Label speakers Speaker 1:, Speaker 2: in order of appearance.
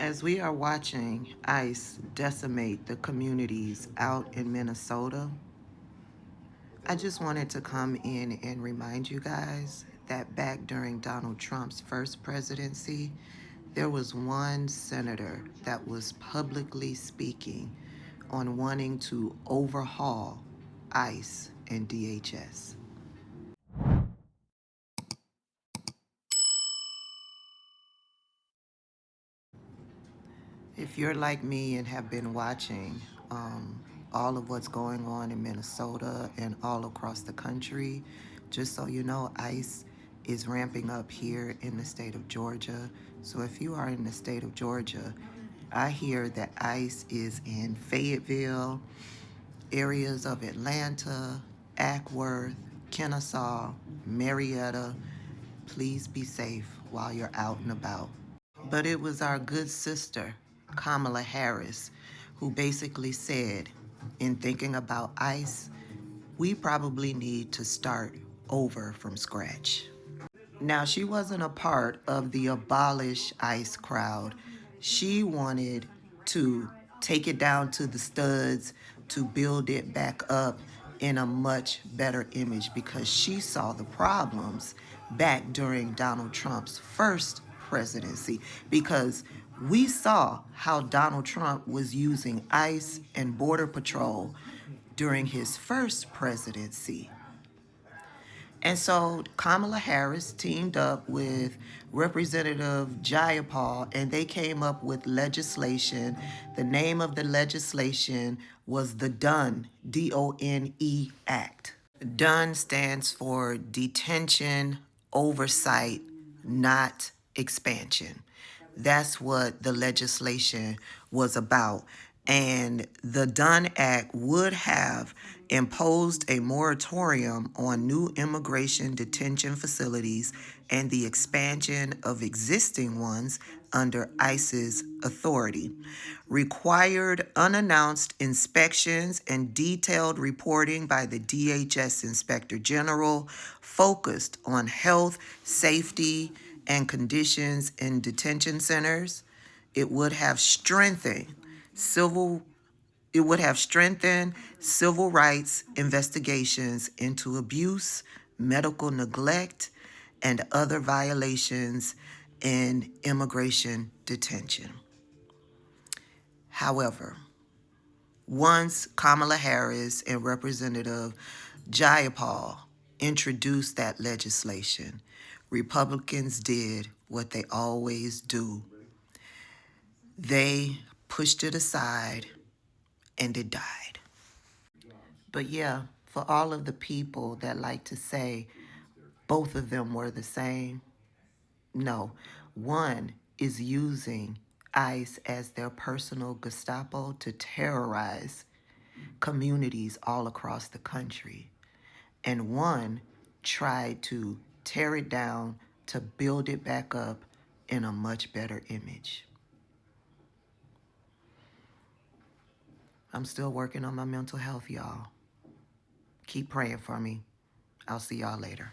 Speaker 1: As we are watching ICE decimate the communities out in Minnesota, I just wanted to come in and remind you guys that back during Donald Trump's first presidency, there was one senator that was publicly speaking on wanting to overhaul ICE and DHS. If you're like me and have been watching all of what's going on in Minnesota and all across the country, just so you know, ICE is ramping up here in the state of Georgia. So if you are in the state of Georgia, I hear that ICE is in Fayetteville, areas of Atlanta, Ackworth, Kennesaw, Marietta. Please be safe while you're out and about. But it was our good sister, Kamala Harris, who basically said, in thinking about ICE, we probably need to start over from scratch. Now, she wasn't a part of the abolish ICE crowd. She wanted to take it down to the studs, to build it back up in a much better image because she saw the problems back during Donald Trump's first presidency, because we saw how Donald Trump was using ICE and Border Patrol during his first presidency. And so Kamala Harris teamed up with Representative Jayapal, and they came up with legislation. The name of the legislation was the DONE, D-O-N-E Act. DONE stands for Detention Oversight, Not Expansion. That's what the legislation was about. And the DONE Act would have imposed a moratorium on new immigration detention facilities and the expansion of existing ones under ICE's authority, required unannounced inspections and detailed reporting by the DHS Inspector General focused on health, safety, and conditions in detention centers. It would have strengthened civil rights investigations into abuse, medical neglect, and other violations in immigration detention. However, once Kamala Harris and Representative Jayapal introduced that legislation, Republicans did what they always do. They pushed it aside and it died. But yeah, for all of the people that like to say both of them were the same, no. One is using ICE as their personal Gestapo to terrorize communities all across the country. And one tried to tear it down to build it back up in a much better image. I'm still working on my mental health, y'all. Keep praying for me. I'll see y'all later.